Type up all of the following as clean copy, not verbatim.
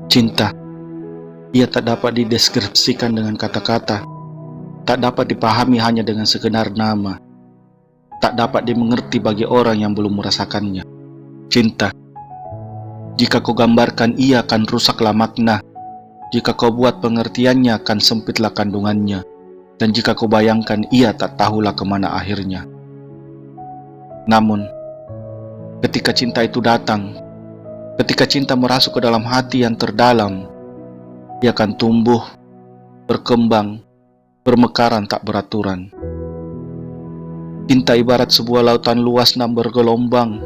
Cinta, ia tak dapat dideskripsikan dengan kata-kata, tak dapat dipahami hanya dengan sekedar nama, tak dapat dimengerti bagi orang yang belum merasakannya. Cinta, jika kau gambarkan ia akan rusaklah makna, jika kau buat pengertiannya akan sempitlah kandungannya, dan jika kau bayangkan ia tak tahulah kemana akhirnya. Namun, ketika cinta itu datang, ketika cinta merasuk ke dalam hati yang terdalam, ia akan tumbuh, berkembang, bermekaran tak beraturan. Cinta ibarat sebuah lautan luas dan bergelombang,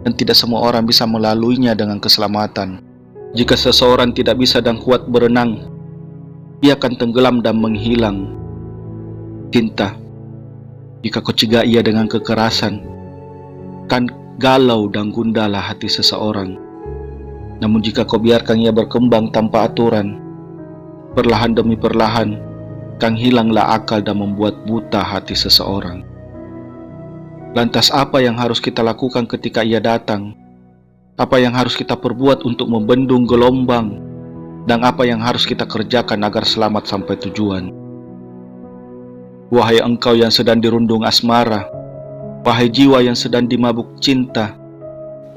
dan tidak semua orang bisa melaluinya dengan keselamatan. Jika seseorang tidak bisa dan kuat berenang, ia akan tenggelam dan menghilang. Cinta, jika kau cegah ia dengan kekerasan, kan galau dan gundalah hati seseorang. Namun jika kau biarkan ia berkembang tanpa aturan, perlahan demi perlahan, kan hilanglah akal dan membuat buta hati seseorang. Lantas apa yang harus kita lakukan ketika ia datang? Apa yang harus kita perbuat untuk membendung gelombang? Dan apa yang harus kita kerjakan agar selamat sampai tujuan? Wahai engkau yang sedang dirundung asmara, wahai jiwa yang sedang dimabuk cinta,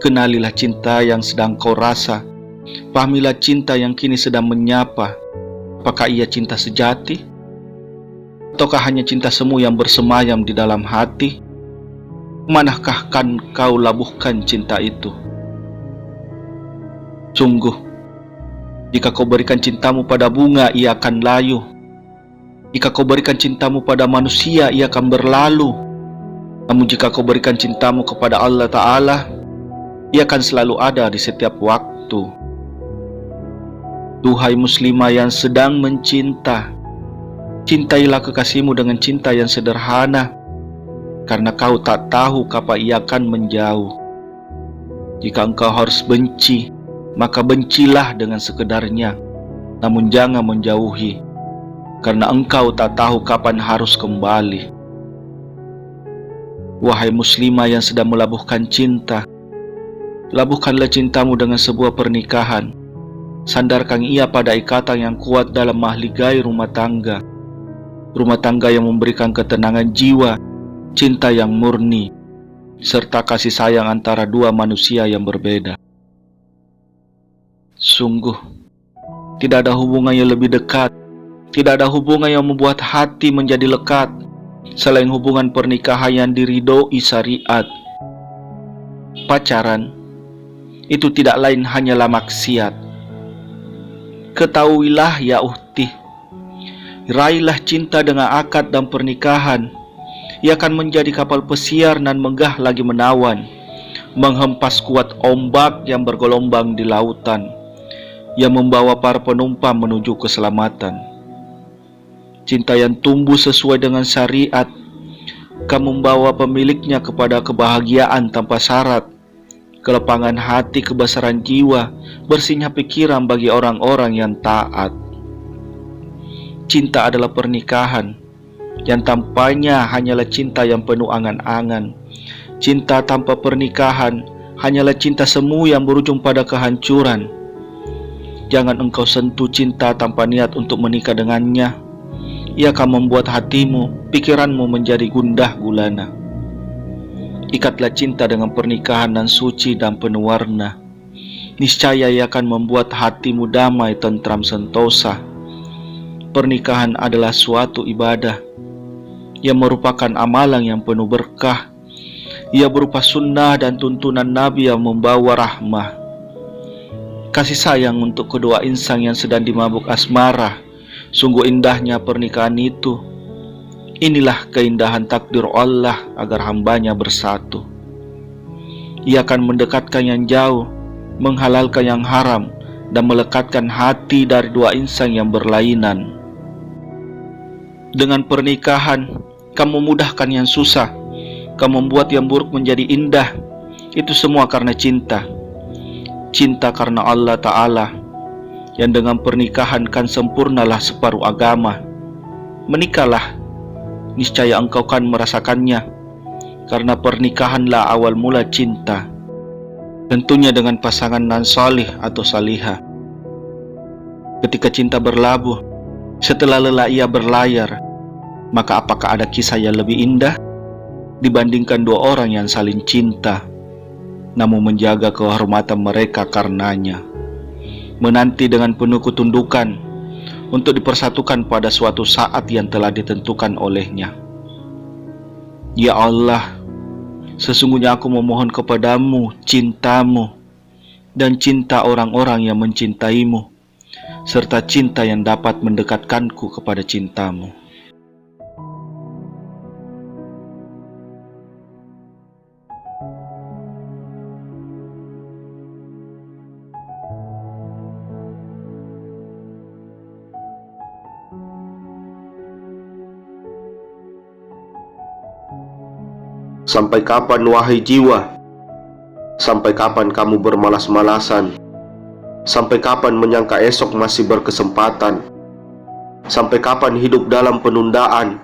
kenalilah cinta yang sedang kau rasa. Pahamilah cinta yang kini sedang menyapa. Apakah ia cinta sejati? Ataukah hanya cinta semu yang bersemayam di dalam hati? Manakah kan kau labuhkan cinta itu? Sungguh, jika kau berikan cintamu pada bunga, ia akan layu. Jika kau berikan cintamu pada manusia, ia akan berlalu. Namun jika kau berikan cintamu kepada Allah Ta'ala, ia akan selalu ada di setiap waktu. Duhai muslimah yang sedang mencinta, cintailah kekasihmu dengan cinta yang sederhana, karena kau tak tahu kapan ia akan menjauh. Jika engkau harus benci, maka bencilah dengan sekedarnya, namun jangan menjauhi, karena engkau tak tahu kapan harus kembali. Wahai muslimah yang sedang melabuhkan cinta, labuhkanlah cintamu dengan sebuah pernikahan. Sandarkan ia pada ikatan yang kuat dalam mahligai rumah tangga. Rumah tangga yang memberikan ketenangan jiwa, cinta yang murni, serta kasih sayang antara dua manusia yang berbeda. Sungguh, tidak ada hubungan yang lebih dekat, tidak ada hubungan yang membuat hati menjadi lekat, selain hubungan pernikahan yang diridhoi syariat. Pacaran itu tidak lain hanyalah maksiat. Ketahuilah ya ukhti, raihlah cinta dengan akad dan pernikahan. Ia akan menjadi kapal pesiar dan megah lagi menawan, menghempas kuat ombak yang bergelombang di lautan, yang membawa para penumpang menuju keselamatan. Cinta yang tumbuh sesuai dengan syariat akan membawa pemiliknya kepada kebahagiaan tanpa syarat, kelapangan hati, kebesaran jiwa, bersihnya pikiran bagi orang-orang yang taat. Cinta adalah pernikahan yang tampaknya hanyalah cinta yang penuh angan-angan. Cinta tanpa pernikahan hanyalah cinta semu yang berujung pada kehancuran. Jangan engkau sentuh cinta tanpa niat untuk menikah dengannya. Ia akan membuat hatimu, pikiranmu menjadi gundah gulana. Ikatlah cinta dengan pernikahan dan suci dan penuh warna. Niscaya ia akan membuat hatimu damai, tentram, sentosa. Pernikahan adalah suatu ibadah yang merupakan amalan yang penuh berkah. Ia berupa sunnah dan tuntunan Nabi yang membawa rahmah. Kasih sayang untuk kedua insan yang sedang dimabuk asmara. Sungguh indahnya pernikahan itu. Inilah keindahan takdir Allah agar hambanya bersatu. Ia akan mendekatkan yang jauh, menghalalkan yang haram, dan melekatkan hati dari dua insan yang berlainan. Dengan pernikahan, kamu memudahkan yang susah, kamu membuat yang buruk menjadi indah. Itu semua karena cinta. Cinta karena Allah Ta'ala, yang dengan pernikahan kan sempurnalah separuh agama. Menikahlah, niscaya engkau kan merasakannya, karena pernikahanlah awal mula cinta. Tentunya dengan pasangan nan salih atau salihah. Ketika cinta berlabuh, setelah lelah ia berlayar, maka apakah ada kisah yang lebih indah dibandingkan dua orang yang saling cinta, namun menjaga kehormatan mereka karenanya, menanti dengan penuh ketundukan untuk dipersatukan pada suatu saat yang telah ditentukan olehnya. Ya Allah, sesungguhnya aku memohon kepadamu cintamu dan cinta orang-orang yang mencintaimu, serta cinta yang dapat mendekatkanku kepada cintamu. Sampai kapan, wahai jiwa? Sampai kapan kamu bermalas-malasan? Sampai kapan menyangka esok masih berkesempatan? Sampai kapan hidup dalam penundaan?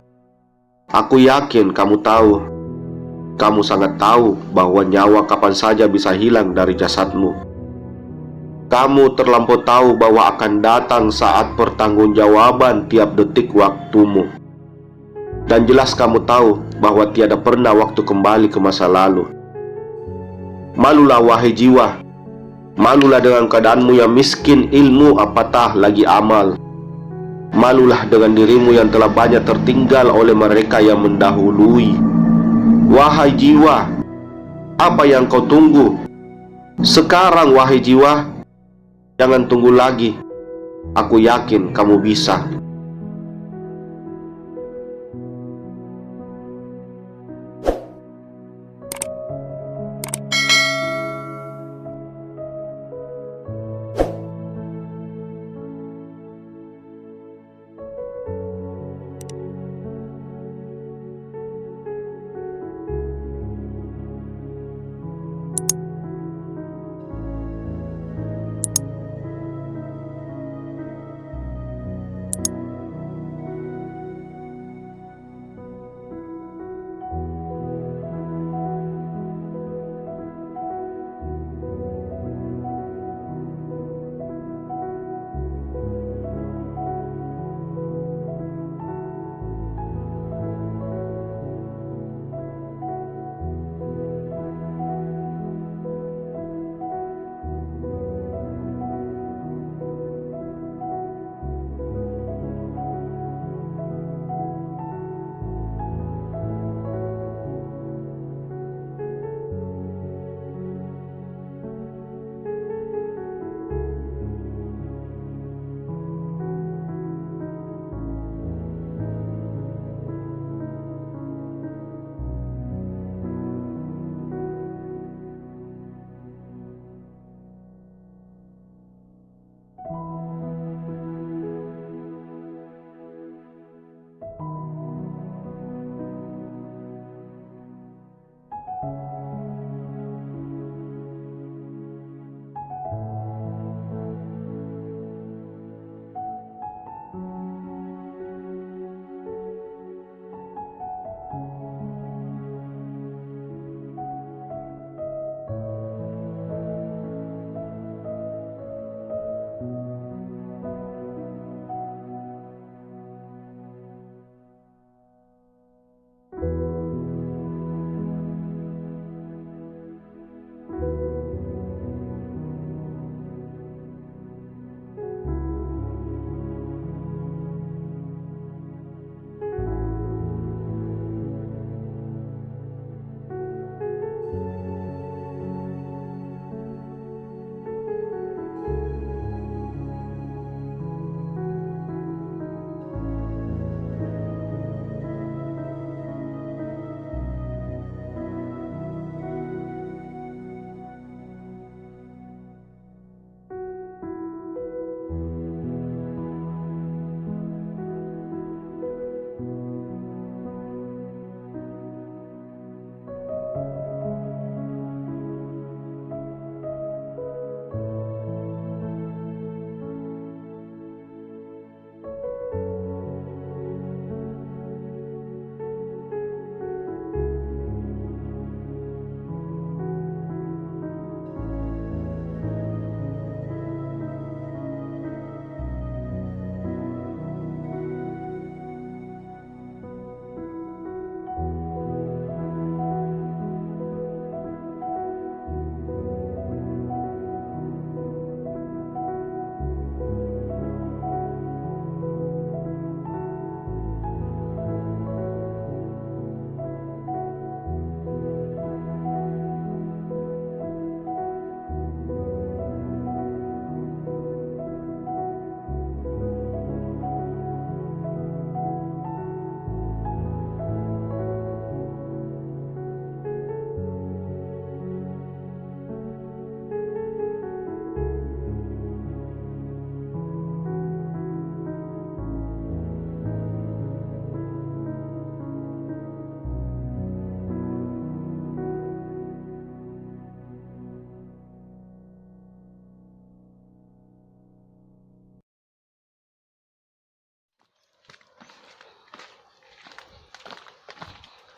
Aku yakin kamu tahu. Kamu sangat tahu bahwa nyawa kapan saja bisa hilang dari jasadmu. Kamu terlampau tahu bahwa akan datang saat pertanggungjawaban tiap detik waktumu. Dan jelas kamu tahu bahwa tiada pernah waktu kembali ke masa lalu. Malulah wahai jiwa, malulah dengan keadaanmu yang miskin ilmu apatah lagi amal. Malulah dengan dirimu yang telah banyak tertinggal oleh mereka yang mendahului. Wahai jiwa, apa yang kau tunggu? Sekarang wahai jiwa, jangan tunggu lagi. Aku yakin kamu bisa.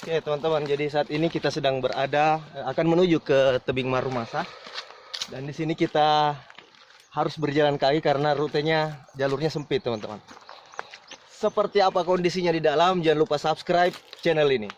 Oke teman-teman, jadi saat ini kita sedang akan menuju ke tebing Marumasa. Dan di sini kita harus berjalan kaki karena rutenya, jalurnya sempit teman-teman. Seperti apa kondisinya di dalam, jangan lupa subscribe channel ini.